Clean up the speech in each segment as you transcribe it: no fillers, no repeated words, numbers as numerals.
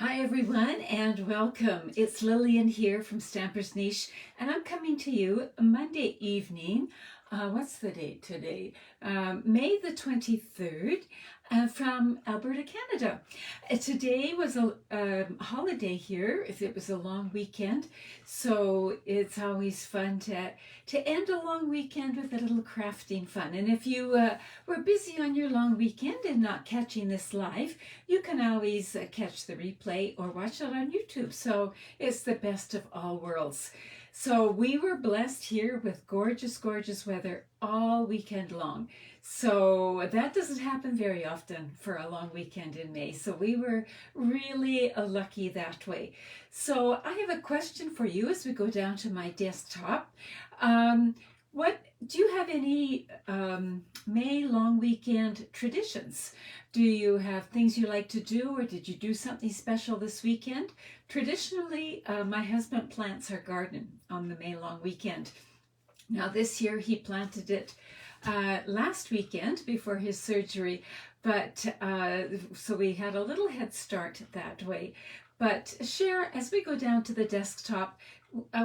Hi everyone and welcome. It's Lillian here from Stamper's Niche and I'm coming to you Monday evening. What's the date today? May the 23rd from Alberta, Canada. Today was a holiday here. It was a long weekend, so it's always fun to end a long weekend with a little crafting fun. And if you were busy on your long weekend and not catching this live, you can always catch the replay or watch it on YouTube. So it's the best of all worlds. So we were blessed here with gorgeous, gorgeous weather all weekend long. So that doesn't happen very often for a long weekend in May. So we were really lucky that way. So I have a question for you as we go down to my desktop. What do you have any May long weekend traditions? Do you have things you like to do, or did you do something special this weekend? Traditionally, my husband plants our garden on the May long weekend. Now this year he planted it last weekend before his surgery, but so we had a little head start that way. But share as we go down to the desktop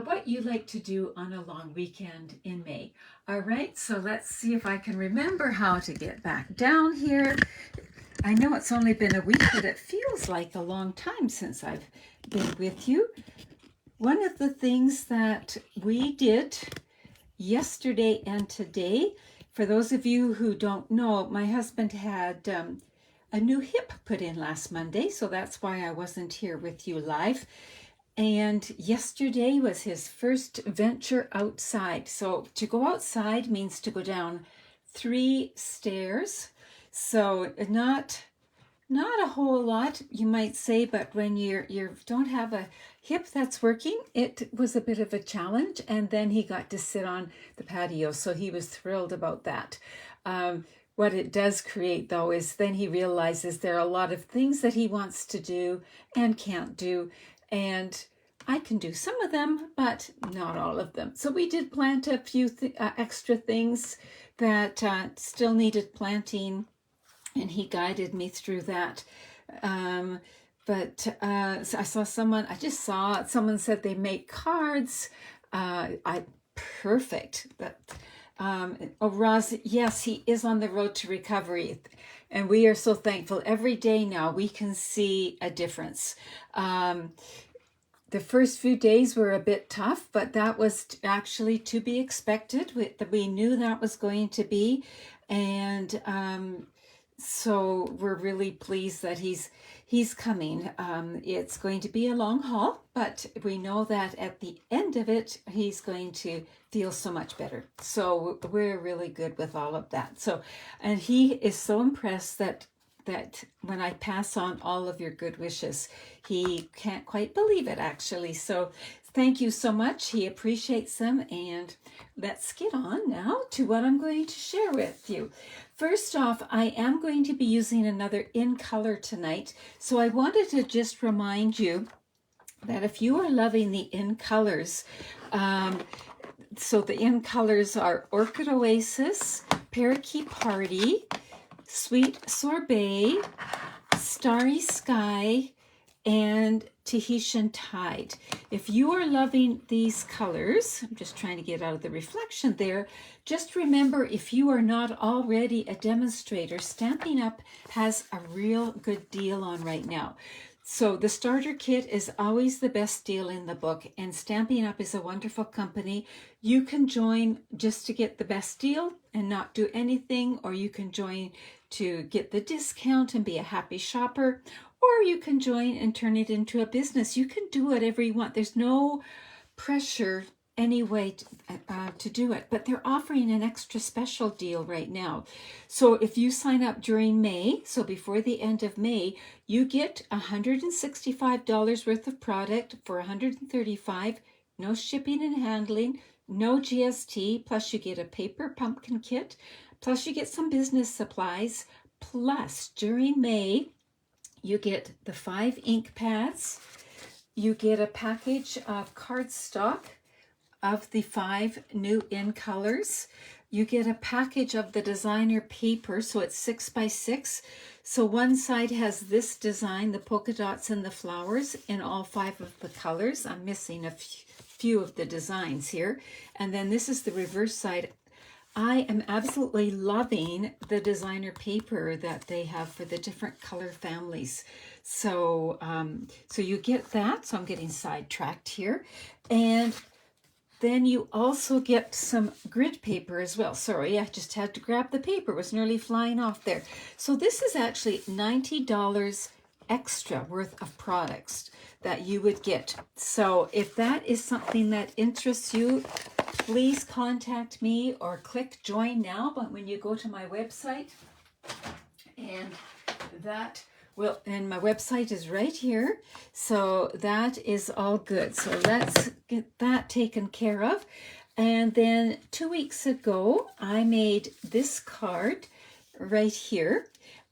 what you like to do on a long weekend in May. All right, so let's see if I can remember how to get back down here. I know it's only been a week, but it feels like a long time since I've been with you. One of the things that we did yesterday and today, for those of you who don't know, my husband had a new hip put in last Monday, so that's why I wasn't here with you live. And yesterday was his first venture outside. So to go outside means to go down 3 stairs. So not a whole lot, you might say, but when you don't have a hip that's working, it was a bit of a challenge. And then he got to sit on the patio, so he was thrilled about that. What it does create, though, is then he realizes there are a lot of things that he wants to do and can't do. And I can do some of them, but not all of them. So we did plant a few extra things that still needed planting, and he guided me through that. So I saw someone, someone said they make cards. Perfect. Roz, yes, he is on the road to recovery. And we are so thankful. Every day now we can see a difference. The first few days were a bit tough, but that was actually to be expected. We knew that was going to be. And so we're really pleased that he's coming. It's going to be a long haul, but we know that at the end of it, he's going to feel so much better. So we're really good with all of that. So, and he is so impressed that when I pass on all of your good wishes, he can't quite believe it, actually. So thank you so much. He appreciates them. And let's get on now to what I'm going to share with you. First off, I am going to be using another in color tonight. So I wanted to just remind you that if you are loving the in colors, so the in colors are Orchid Oasis, Parakeet Party, Sweet Sorbet, Starry Sky, and Tahitian Tide. If you are loving these colors, I'm just trying to get out of the reflection there, just remember, if you are not already a demonstrator, Stampin' Up! Has a real good deal on right now. So the starter kit is always the best deal in the book, and Stampin' Up! Is a wonderful company. You can join just to get the best deal and not do anything, or you can join to get the discount and be a happy shopper, or you can join and turn it into a business. You can do whatever you want. There's no pressure anyway to do it, but they're offering an extra special deal right now. So if you sign up during May, so before the end of May, you get $165 worth of product for $135, no shipping and handling, no GST, plus you get a paper pumpkin kit, plus you get some business supplies, plus during May, you get the 5 ink pads, you get a package of cardstock of the 5 new in colors. you get a package of the designer paper, so it's 6 by 6. So one side has this design, the polka dots and the flowers in all 5 of the colors. I'm missing a few of the designs here. And then this is the reverse side. I am absolutely loving the designer paper that they have for the different color families. So, so you get that. So I'm getting sidetracked here. And then you also get some grid paper as well. Sorry, I just had to grab the paper. It was nearly flying off there. So this is actually $90 extra worth of products that you would get. So if that is something that interests you, please contact me or click join now. But when you go to my website, and that will, and my website is right here. So that is all good. So let's get that taken care of. And then 2 weeks ago, I made this card right here.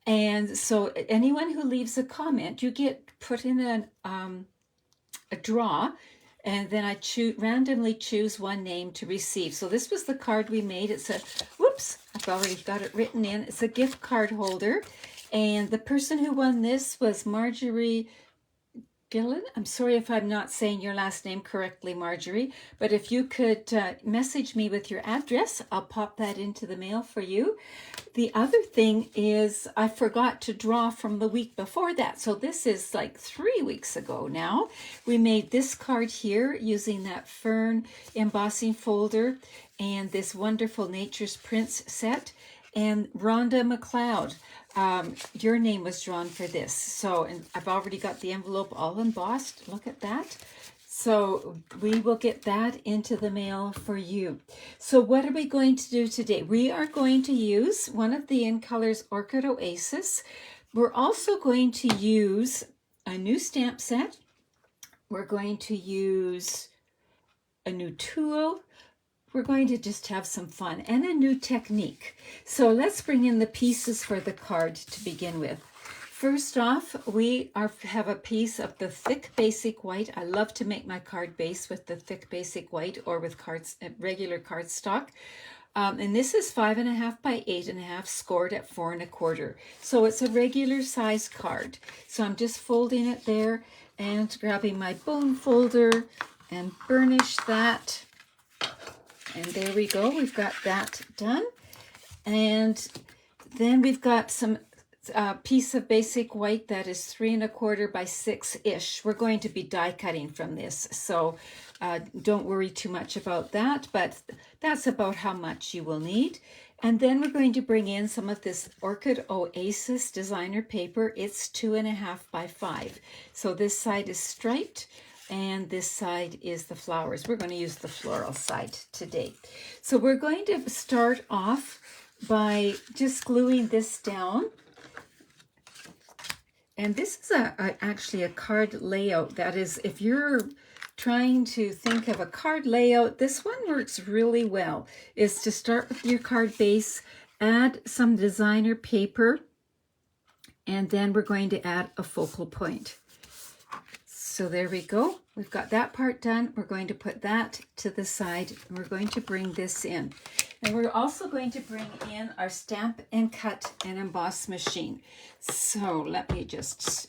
And so anyone who leaves a comment, you get put in a draw. And then I randomly choose one name to receive. So this was the card we made. It's a, whoops, I've already got it written in. It's a gift card holder. And the person who won this was Marjorie Gillen. I'm sorry if I'm not saying your last name correctly, Marjorie. But if you could message me with your address, I'll pop that into the mail for you. The other thing is I forgot to draw from the week before that. So this is like 3 weeks ago now. We made this card here using that fern embossing folder and this wonderful Nature's Prints set. And Rhonda McLeod, your name was drawn for this. So, and I've already got the envelope all embossed. Look at that. So we will get that into the mail for you. So what are we going to do today? We are going to use one of the In Colors Orchid Oasis. We're also going to use a new stamp set. We're going to use a new tool. We're going to just have some fun and a new technique. So let's bring in the pieces for the card to begin with. First off, we have a piece of the thick basic white. I love to make my card base with the thick basic white or with regular cardstock. And this is 5.5 by 8.5, scored at 4 1/4. So it's a regular size card. So I'm just folding it there and grabbing my bone folder and burnish that. And there we go, we've got that done. And then we've got some piece of basic white that is 3 1/4 by 6-ish. We're going to be die cutting from this, so don't worry too much about that, but that's about how much you will need. And then we're going to bring in some of this Orchid Oasis designer paper. It's 2.5 by 5. So this side is striped, and this side is the flowers. We're going to use the floral side today. So we're going to start off by just gluing this down. And this is actually a card layout. That is, if you're trying to think of a card layout, this one works really well. Is to start with your card base, add some designer paper, and then we're going to add a focal point. So there we go. We've got that part done. We're going to put that to the side, and we're going to bring this in. And we're also going to bring in our Stamp and Cut and Emboss machine. So let me just,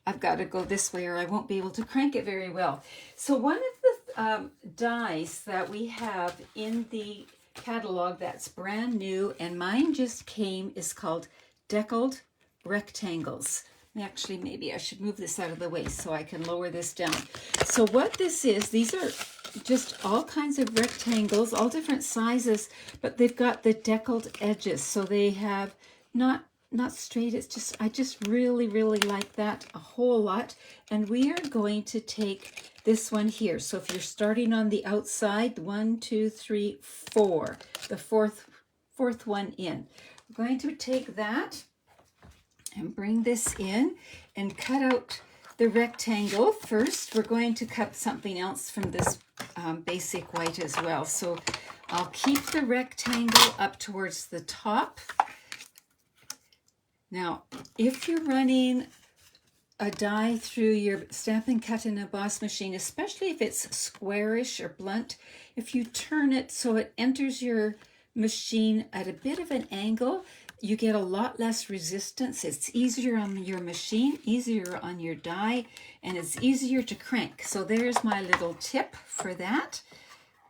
I've got to go this way or I won't be able to crank it very well. So one of the dies that we have in the catalog that's brand new, and mine just came, is called Deckled Rectangles. Actually, maybe I should move this out of the way so I can lower this down. So what this is, these are just all kinds of rectangles, all different sizes, but they've got the deckled edges. So they have not straight, it's just, I just really, really like that a whole lot. And we are going to take this one here. So if you're starting on the outside, 1, 2, 3, 4, the fourth one in. I'm going to take that and bring this in and cut out the rectangle. First, we're going to cut something else from this basic white as well. So I'll keep the rectangle up towards the top. Now, if you're running a die through your Stampin' Cut and Emboss machine, especially if it's squarish or blunt, if you turn it so it enters your machine at a bit of an angle, you get a lot less resistance. It's easier on your machine, easier on your die, and it's easier to crank. So there's my little tip for that.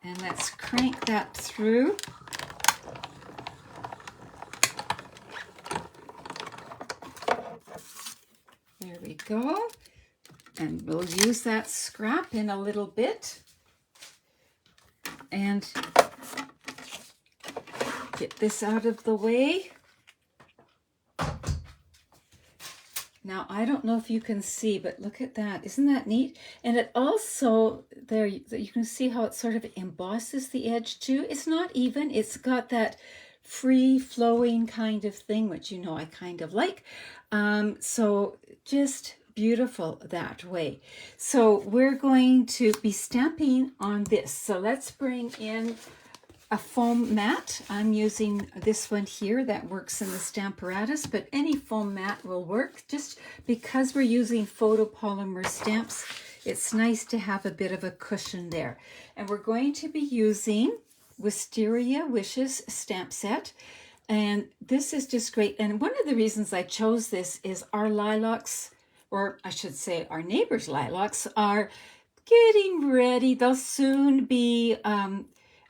And let's crank that through. There we go. And we'll use that scrap in a little bit. And get this out of the way. Now, I don't know if you can see, but look at that. Isn't that neat? And it also, there, you can see how it sort of embosses the edge too. It's not even. It's got that free-flowing kind of thing, which you know I kind of like. So just beautiful that way. So we're going to be stamping on this. So let's bring in a foam mat. I'm using this one here that works in the Stamparatus, but any foam mat will work. Just because we're using photopolymer stamps, it's nice to have a bit of a cushion there. And we're going to be using Wisteria Wishes stamp set. And this is just great. And one of the reasons I chose this is our lilacs, or I should say our neighbors' lilacs, are getting ready. They'll soon be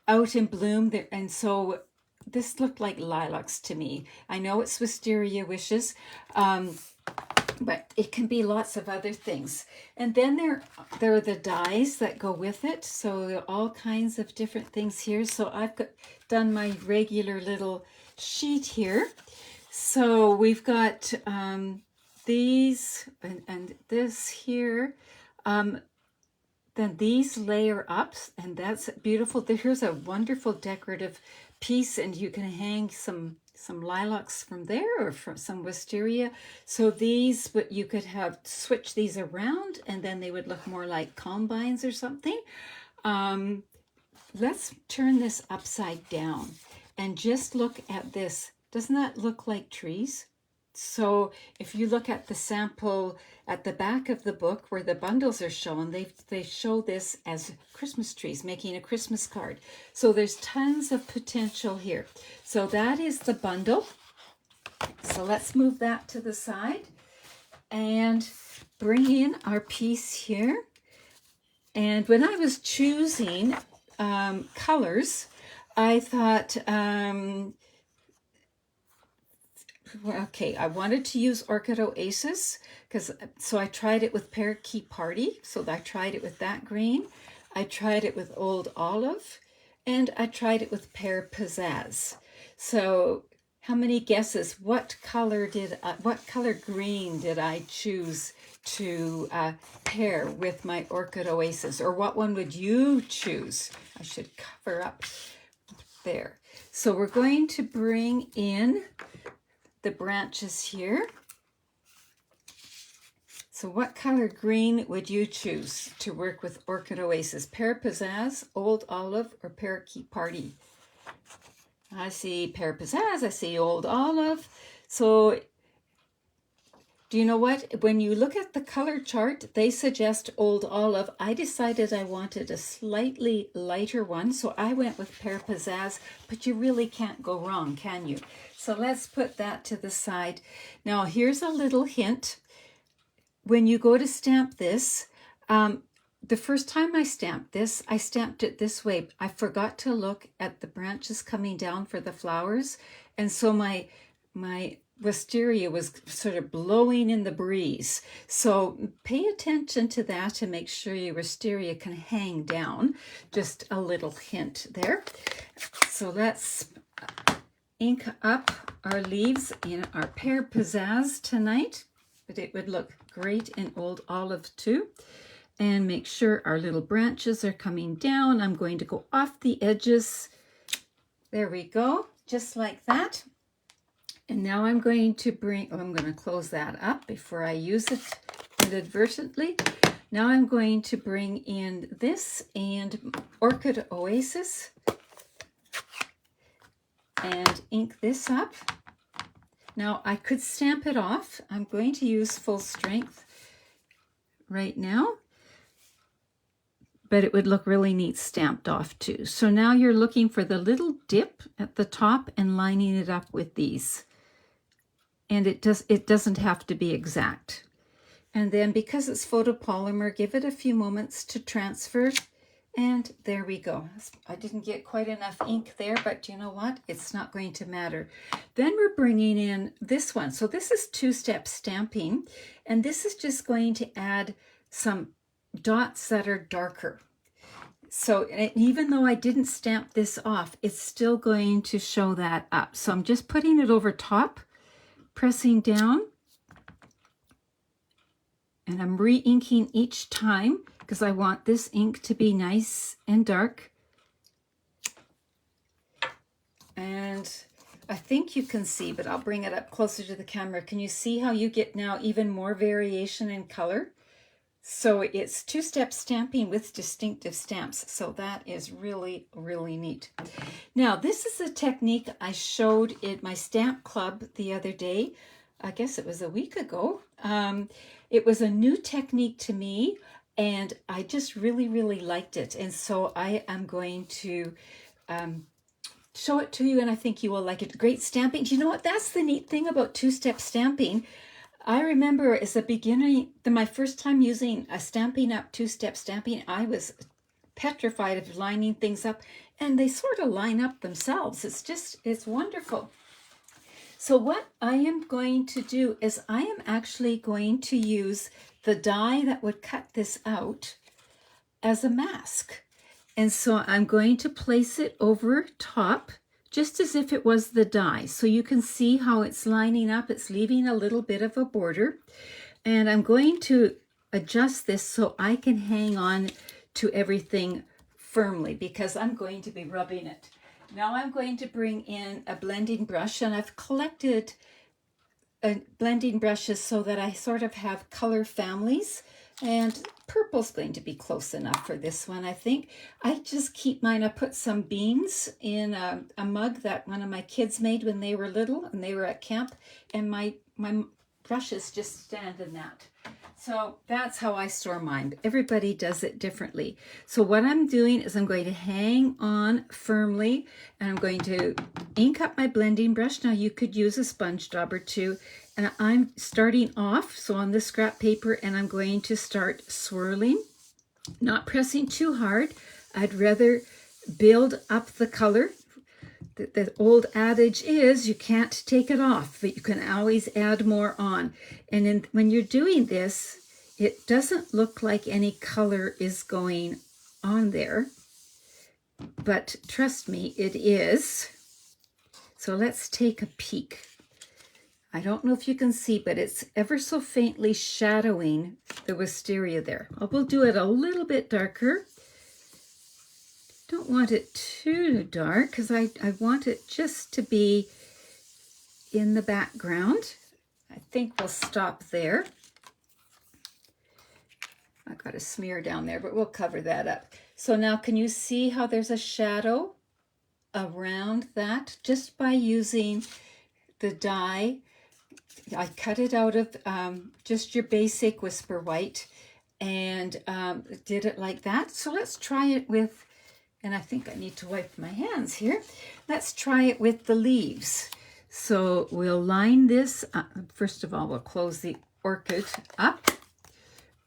out in bloom there, and so this looked like lilacs to me. I know it's Wisteria Wishes, but it can be lots of other things. And then there are the dies that go with it, so all kinds of different things here. So I've done my regular little sheet here. So we've got these and this here. Then these layer up, and that's beautiful. Here's a wonderful decorative piece, and you can hang some lilacs from there, or from some wisteria. So these, but you could have switch these around, and then they would look more like combines or something. Let's turn this upside down and just look at this. Doesn't that look like trees? So if you look at the sample at the back of the book where the bundles are shown, they show this as Christmas trees, making a Christmas card. So there's tons of potential here. So that is the bundle. So let's move that to the side and bring in our piece here. And when I was choosing colors, I thought, okay, I wanted to use Orchid Oasis, so I tried it with Pear Party. So I tried it with that green. I tried it with Old Olive, and I tried it with Pear Pizzazz. So how many guesses? What color green did I choose to pair with my Orchid Oasis? Or what one would you choose? I should cover up there. So we're going to bring in the branches here. So what color green would you choose to work with Orchid Oasis? Pear Pizzazz, Old Olive, or Pear Party? I see Pear Pizzazz, I see Old Olive. So do you know what? When you look at the color chart, they suggest Old Olive. I decided I wanted a slightly lighter one, so I went with Pear Pizzazz, but you really can't go wrong, can you? So let's put that to the side. Now here's a little hint. When you go to stamp this, the first time I stamped this, I stamped it this way. I forgot to look at the branches coming down for the flowers, and so my wisteria was sort of blowing in the breeze. So pay attention to that to make sure your wisteria can hang down. Just a little hint there. So let's ink up our leaves in our Pear Pizzazz tonight, but it would look great in Old Olive too. And make sure our little branches are coming down. I'm going to go off the edges. There we go, just like that. And now I'm going to I'm going to close that up before I use it inadvertently. Now I'm going to bring in this and Orchid Oasis and ink this up. Now I could stamp it off. I'm going to use full strength right now. but it would look really neat stamped off too. So now you're looking for the little dip at the top and lining it up with these. And it doesn't have to be exact. And then because it's photopolymer, give it a few moments to transfer. And there we go. I didn't get quite enough ink there, but you know what? It's not going to matter. Then we're bringing in this one. So this is two-step stamping, and this is just going to add some dots that are darker. So even though I didn't stamp this off, it's still going to show that up. So I'm just putting it over top, pressing down, and I'm re-inking each time because I want this ink to be nice and dark. And I think you can see, but I'll bring it up closer to the camera. Can you see how you get now even more variation in color? So it's two-step stamping with distinctive stamps. So that is really, really neat. Now, this is a technique I showed at my stamp club the other day. I guess it was a week ago. It was a new technique to me, and I just really, really liked it. And so I am going to show it to you, and I think you will like it. Great stamping. Do you know what? That's the neat thing about two-step stamping. I remember as a beginner, my first time using a Stampin' Up! Two-step stamping, I was petrified of lining things up, and they sort of line up themselves. It's wonderful. So what I am going to do is I am actually going to use the die that would cut this out as a mask. And so I'm going to place it over top, just as if it was the die. So you can see how it's lining up. It's leaving a little bit of a border. And I'm going to adjust this so I can hang on to everything firmly because I'm going to be rubbing it. Now I'm going to bring in a blending brush, and I've collected blending brushes so that I sort of have color families. And purple's going to be close enough for this one, I think. I just keep mine. I put some beans in a mug that one of my kids made when they were little and they were at camp, and my brushes just stand in that. So that's how I store mine. Everybody does it differently. So what I'm doing is I'm going to hang on firmly, and I'm going to ink up my blending brush. Now you could use a sponge dauber too. And I'm starting off, so on this scrap paper, and I'm going to start swirling, not pressing too hard. I'd rather build up the color. The old adage is you can't take it off, but you can always add more on. And then when you're doing this, it doesn't look like any color is going on there, but trust me, it is. So let's take a peek. I don't know if you can see, but it's ever so faintly shadowing the wisteria there. I will do it a little bit darker. Don't want it too dark because I want it just to be in the background. I think we'll stop there. I got a smear down there, but we'll cover that up. So now can you see how there's a shadow around that just by using the die? I cut it out of just your basic Whisper White and did it like that. So let's try it with, and I think I need to wipe my hands here. Let's try it with the leaves. So we'll line this up. First of all, we'll close the Orchid up,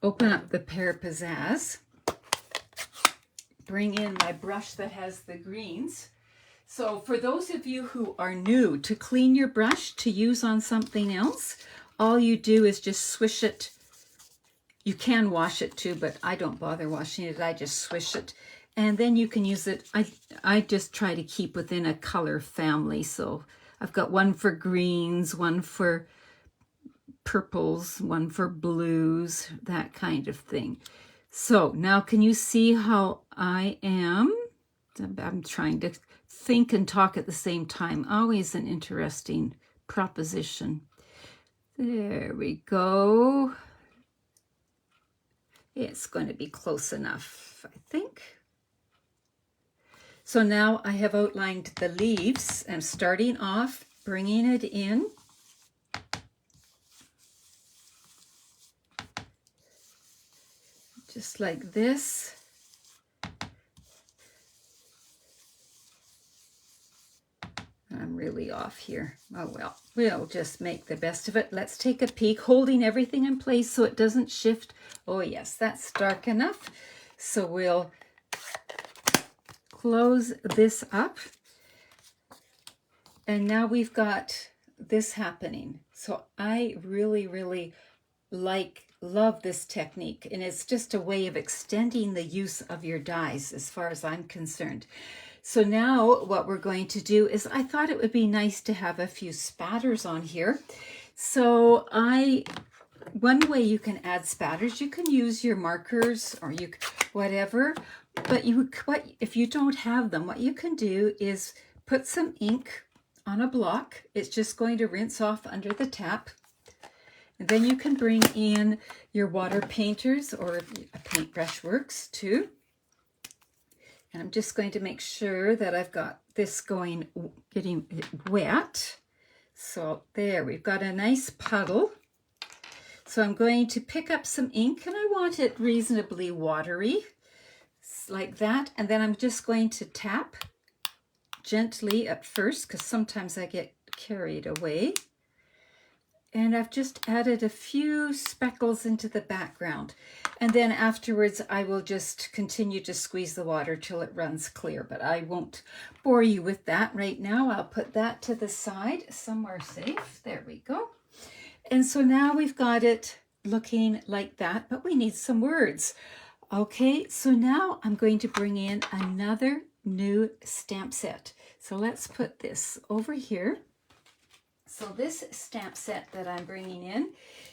open up the Pear Pizzazz, bring in my brush that has the greens. So for those of you who are new to clean your brush to use on something else, all you do is just swish it. You can wash it too, but I don't bother washing it. I just swish it. And then you can use it. I just try to keep within a color family. So I've got one for greens, one for purples, one for blues, that kind of thing. So now can you see how I'm trying to think and talk at the same time. Always an interesting proposition. There we go. It's going to be close enough, I think. So now I have outlined the leaves. I'm starting off, bringing it in. Just like this. off here. Oh well, we'll just make the best of it. Let's take a peek, holding everything in place so it doesn't shift. Oh yes, that's dark enough. So we'll close this up. And now we've got this happening. So I really love this technique, and it's just a way of extending the use of your dies as far as I'm concerned. So now what we're going to do is, I thought it would be nice to have a few spatters on here. So one way you can add spatters, you can use your markers or whatever, but if you don't have them, what you can do is put some ink on a block. It's just going to rinse off under the tap. And then you can bring in your water painters, or a paintbrush works too. And I'm just going to make sure that I've got this getting wet. So there, we've got a nice puddle. So I'm going to pick up some ink, and I want it reasonably watery, like that. And then I'm just going to tap gently at first, because sometimes I get carried away. And I've just added a few speckles into the background. And then afterwards, I will just continue to squeeze the water till it runs clear. But I won't bore you with that right now. I'll put that to the side, somewhere safe. There we go. And so now we've got it looking like that, but we need some words. Okay, so now I'm going to bring in another new stamp set. So let's put this over here. So this stamp set that I'm bringing in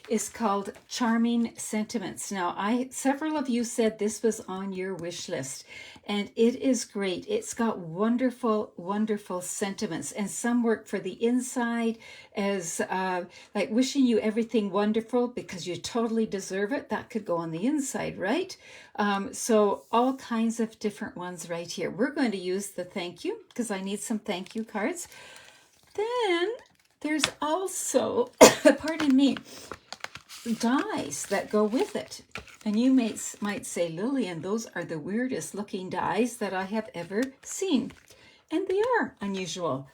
is called Charming Sentiments. Now, several of you said this was on your wish list, and it is great. It's got wonderful, wonderful sentiments, and some work for the inside as like wishing you everything wonderful because you totally deserve it. That could go on the inside, right? So all kinds of different ones right here. We're going to use the thank you because I need some thank you cards. Then there's also, pardon me, dies that go with it. And you might say, Lillian, those are the weirdest looking dies that I have ever seen. And they are unusual.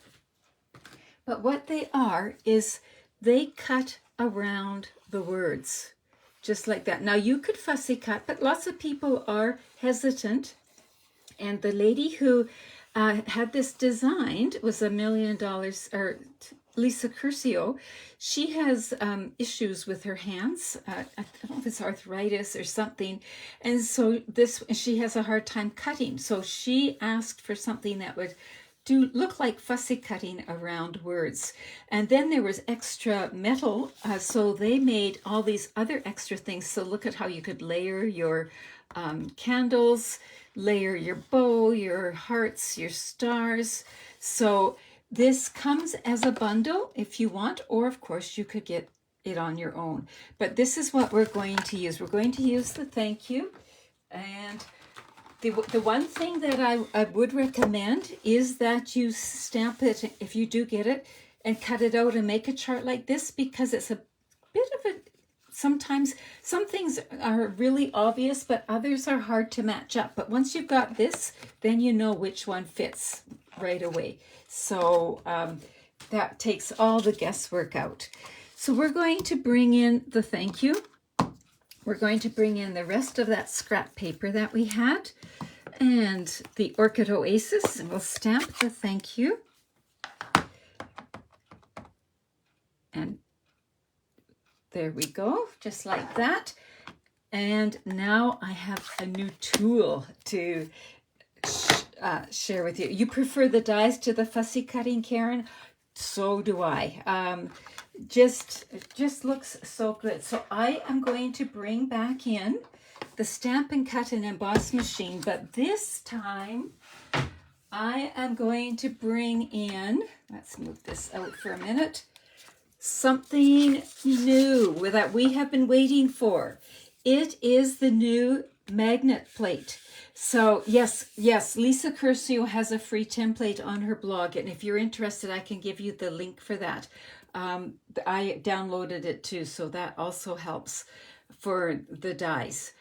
But what they are is they cut around the words, just like that. Now you could fussy cut, but lots of people are hesitant. And the lady who had this designed was $1 million, or Lisa Curcio. She has issues with her hands. I don't know if it's arthritis or something. And so she has a hard time cutting. So she asked for something that would look like fussy cutting around words. And then there was extra metal. So they made all these other extra things. So look at how you could layer your candles, layer your bow, your hearts, your stars. So this comes as a bundle if you want, or of course you could get it on your own. But this is what we're going to use. We're going to use the thank you. And the one thing that I would recommend is that you stamp it, if you do get it, and cut it out and make a chart like this, because it's a bit of a, sometimes some things are really obvious, but others are hard to match up. But once you've got this, then you know which one fits right away. So that takes all the guesswork out. So we're going to bring in the thank you. We're going to bring in the rest of that scrap paper that we had and the Orchid Oasis, and we'll stamp the thank you. And there we go, just like that. And now I have a new tool to share with you. You prefer the dies to the fussy cutting, Karen? So do I. Just looks so good. So I am going to bring back in the Stampin' Cut and Emboss machine, but this time I am going to bring in, let's move this out for a minute, something new that we have been waiting for. It is the new magnet plate. So yes, Lisa Curcio has a free template on her blog, and if you're interested, I can give you the link for that. I downloaded it too, so that also helps for the dies.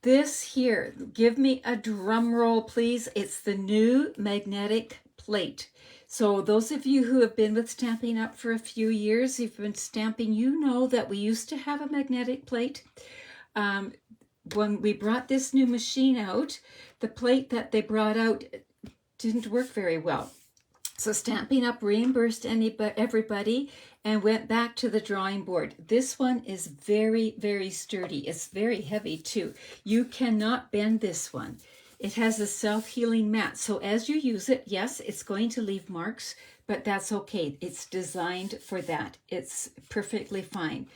This here, give me a drum roll, please. It's the new magnetic plate. So those of you who have been with Stampin' Up! For a few years, you've been stamping, you know that we used to have a magnetic plate. When we brought this new machine out, the plate that they brought out didn't work very well. So Stampin' Up! Reimbursed everybody and went back to the drawing board. This one is very, very sturdy. It's very heavy too. You cannot bend this one. It has a self-healing mat. So as you use it, yes, it's going to leave marks, but that's okay. It's designed for that. It's perfectly fine.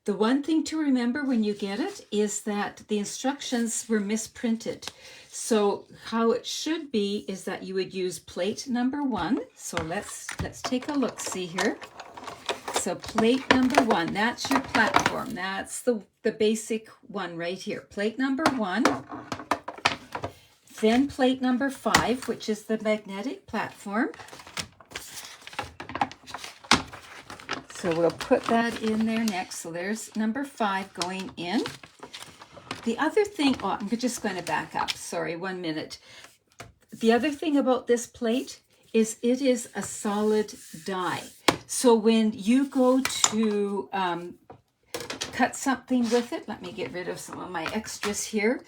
The one thing to remember when you get it is that the instructions were misprinted. So how it should be is that you would use plate number 1. So let's take a look, see here. So plate number 1, that's your platform. That's the basic one right here. Plate number 1. Then plate number 5, which is the magnetic platform. So we'll put that in there next. So there's number 5 going in. The other thing, oh, I'm just going to back up. Sorry, 1 minute. The other thing about this plate is it is a solid die. So when you go to cut something with it, let me get rid of some of my extras here.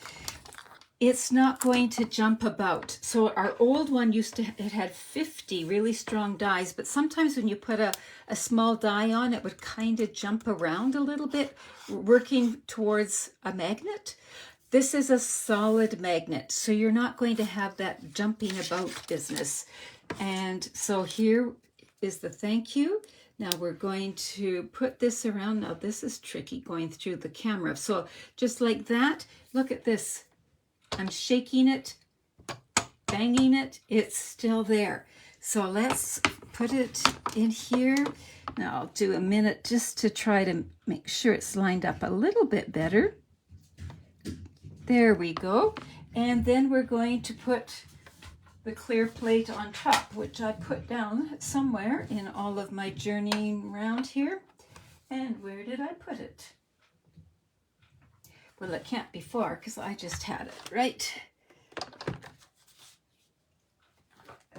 It's not going to jump about. So our old one it had 50 really strong dies, but sometimes when you put a small die on, it would kind of jump around a little bit, working towards a magnet. This is a solid magnet, so you're not going to have that jumping about business. And so here is the thank you. Now we're going to put this around. Now this is tricky going through the camera. So just like that, look at this. I'm shaking it, banging it, it's still there. So let's put it in here. Now I'll do a minute just to try to make sure it's lined up a little bit better. There we go. And then we're going to put the clear plate on top, which I put down somewhere in all of my journeying around here. And where did I put it? Well, it can't be far because I just had it, right?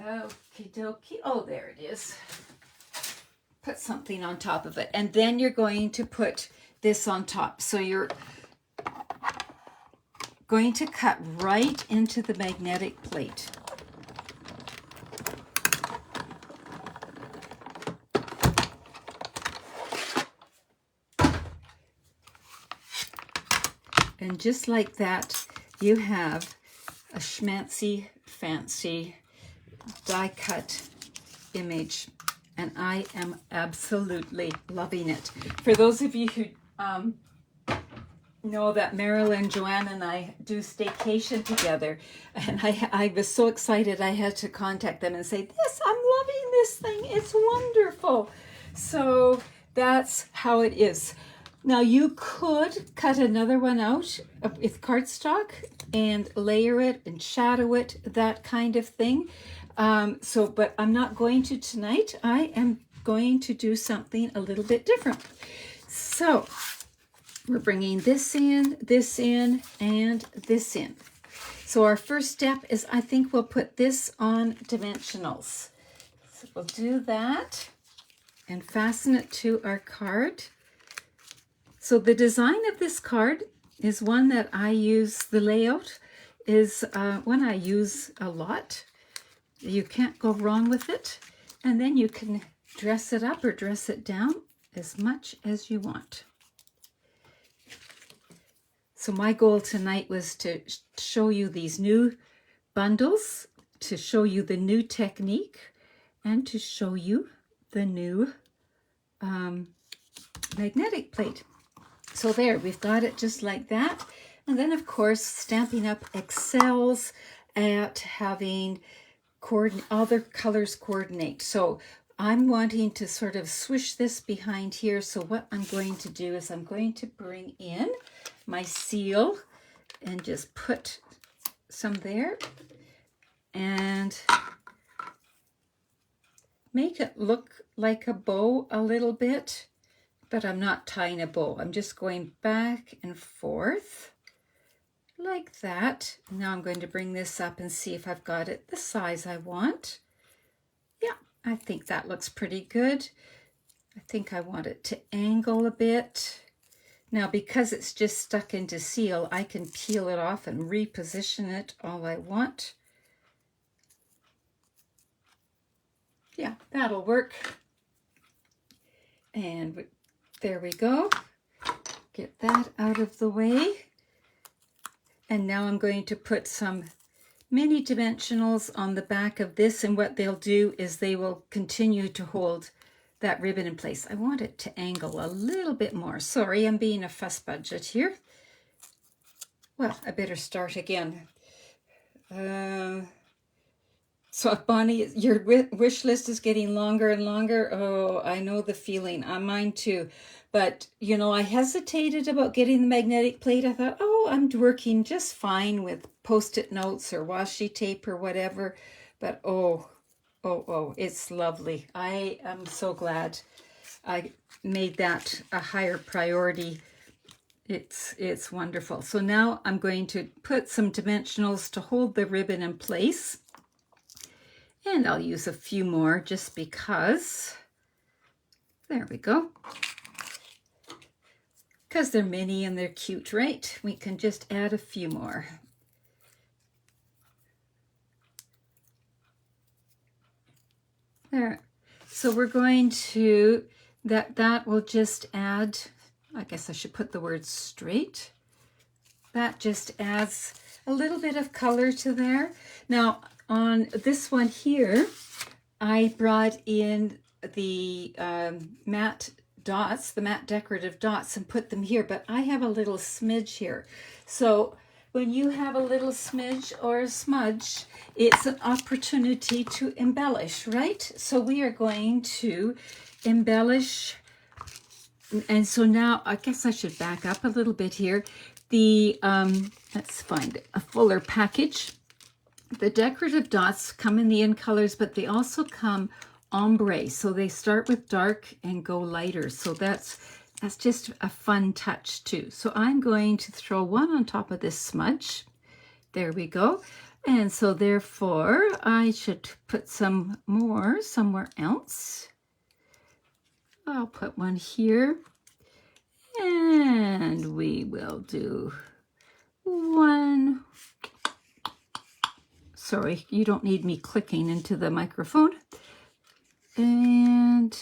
Okie dokie. Oh, there it is. Put something on top of it. And then you're going to put this on top. So you're going to cut right into the magnetic plate. And just like that, you have a schmancy, fancy die cut image. And I am absolutely loving it. For those of you who know that Marilyn, Joanne, and I do staycation together, and I was so excited I had to contact them and say, I'm loving this thing. It's wonderful. So that's how it is. Now you could cut another one out with cardstock and layer it and shadow it, that kind of thing. But I'm not going to tonight. I am going to do something a little bit different. So we're bringing this in, and this in. So our first step is, I think we'll put this on dimensionals. So we'll do that and fasten it to our card. So the design of this card is one that I use, the layout is one I use a lot. You can't go wrong with it. And then you can dress it up or dress it down as much as you want. So my goal tonight was to show you these new bundles, to show you the new technique, and to show you the new magnetic plate. So there, we've got it just like that. And then, of course, Stampin' Up! Excels at having all their colors coordinate. So I'm wanting to sort of swish this behind here. So what I'm going to do is I'm going to bring in my seal and just put some there and make it look like a bow a little bit. But I'm not tying a bow. I'm just going back and forth like that. Now I'm going to bring this up and see if I've got it the size I want. Yeah, I think that looks pretty good. I think I want it to angle a bit. Now, because it's just stuck into seal, I can peel it off and reposition it all I want. Yeah, that'll work. And there we go. Get that out of the way. And now I'm going to put some mini dimensionals on the back of this, and what they'll do is they will continue to hold that ribbon in place. I want it to angle a little bit more. Sorry, I'm being a fuss budget here. Well, I better start again. So Bonnie, your wish list is getting longer and longer. Oh, I know the feeling. Mine too. But, you know, I hesitated about getting the magnetic plate. I thought, oh, I'm working just fine with Post-it notes or washi tape or whatever. But oh, it's lovely. I am so glad I made that a higher priority. It's wonderful. So now I'm going to put some dimensionals to hold the ribbon in place. And I'll use a few more just because. There we go. Because they're mini and they're cute, right? We can just add a few more. There. So we're going to, that will just add, I guess I should put the word straight. That just adds a little bit of color to there. Now, on this one here, I brought in the matte dots, the matte decorative dots, and put them here, but I have a little smidge here. So when you have a little smidge or a smudge, it's an opportunity to embellish, right? So we are going to embellish. And so now I guess I should back up a little bit here. The let's find a fuller package. The decorative dots come in the in colors, but they also come ombre. So they start with dark and go lighter. So that's just a fun touch too. So I'm going to throw one on top of this smudge. There we go. And so therefore I should put some more somewhere else. I'll put one here. And we will do one. Sorry, you don't need me clicking into the microphone. And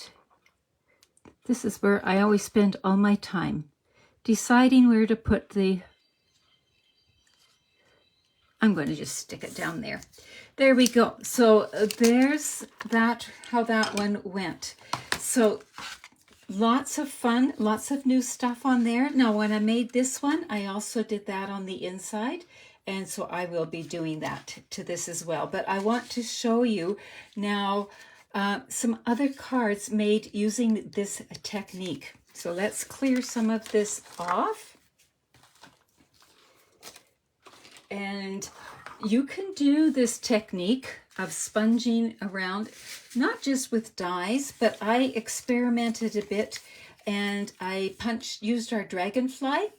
this is where I always spend all my time, deciding where to put the, I'm going to just stick it down there. There we go. So there's that, how that one went. So lots of fun, lots of new stuff on there. Now, when I made this one, I also did that on the inside. And so I will be doing that to this as well. But I want to show you now some other cards made using this technique. So let's clear some of this off. And you can do this technique of sponging around, not just with dies, but I experimented a bit and I used our dragonfly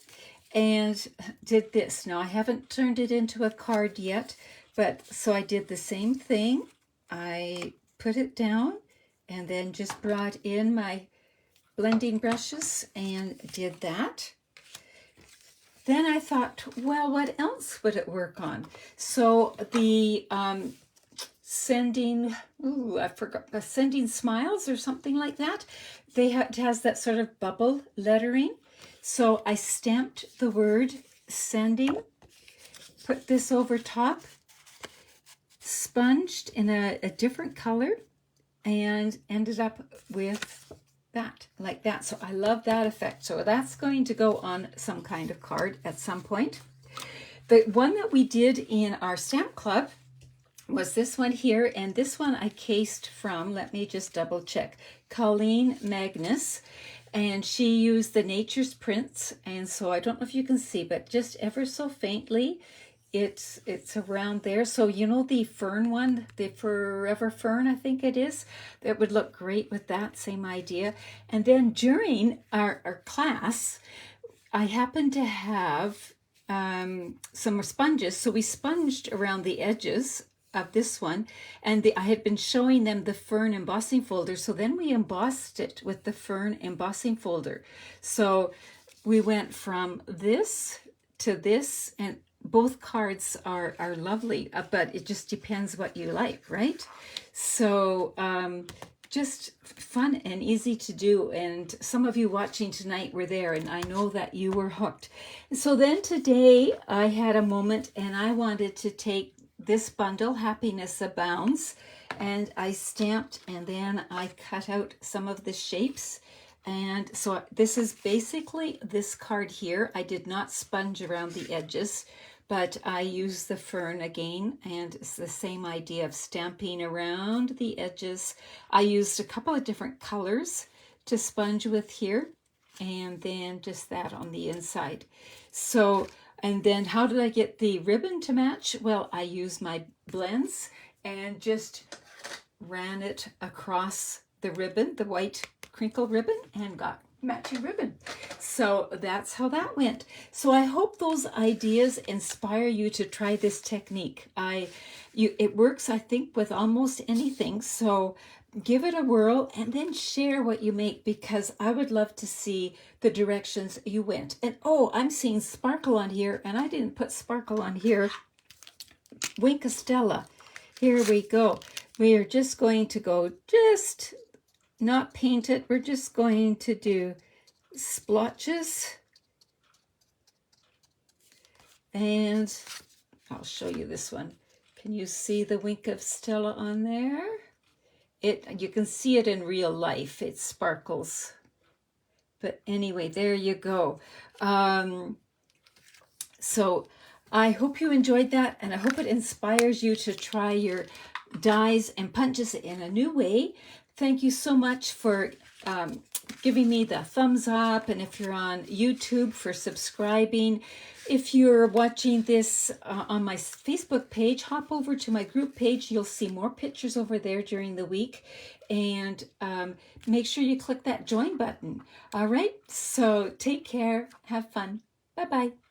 and did this. Now I haven't turned it into a card yet, but so I did the same thing. I put it down and then just brought in my blending brushes and did that. Then I thought, well, what else would it work on? So the sending smiles or something like that, it has that sort of bubble lettering. So I stamped the word sending, put this over top, sponged in a different color, and ended up with that, like that. So I love that effect. So that's going to go on some kind of card at some point. The one that we did in our stamp club was this one here, and this one I cased from, let me just double check, Colleen Magnus. And she used the Nature's Prints, and so I don't know if you can see, but just ever so faintly, it's around there. So you know the fern one, the Forever Fern, I think it is, that would look great with that same idea. And then during our class, I happened to have some sponges, so we sponged around the edges of this one, and I had been showing them the fern embossing folder, so then we embossed it with the fern embossing folder. So we went from this to this, and both cards are lovely, but it just depends what you like, right? So just fun and easy to do, and some of you watching tonight were there, and I know that you were hooked. So then today I had a moment and I wanted to take this bundle, Happiness Abounds, and I stamped, and then I cut out some of the shapes. And so this is basically this card here. I did not sponge around the edges, but I used the fern again, and it's the same idea of stamping around the edges. I used a couple of different colors to sponge with here, and then just that on the inside. So, and then how did I get the ribbon to match? Well, I used my blends and just ran it across the ribbon, the white crinkle ribbon, and got matching ribbon. So that's how that went. So I hope those ideas inspire you to try this technique. It works, I think, with almost anything. So give it a whirl and then share what you make, because I would love to see the directions you went. And oh, I'm seeing sparkle on here, and I didn't put sparkle on here. Wisteria. Here we go. We are just going to go, just not paint it. We're just going to do splotches. And I'll show you this one. Can you see the wink of Stella on there? You can see it in real life. It sparkles. But anyway, there you go. So I hope you enjoyed that, and I hope it inspires you to try your dies and punches in a new way. Thank you so much for giving me the thumbs up, and if you're on YouTube, for subscribing. If you're watching this on my Facebook page, hop over to my group page. You'll see more pictures over there during the week, and make sure you click that join button. All right, so take care, have fun. Bye-bye.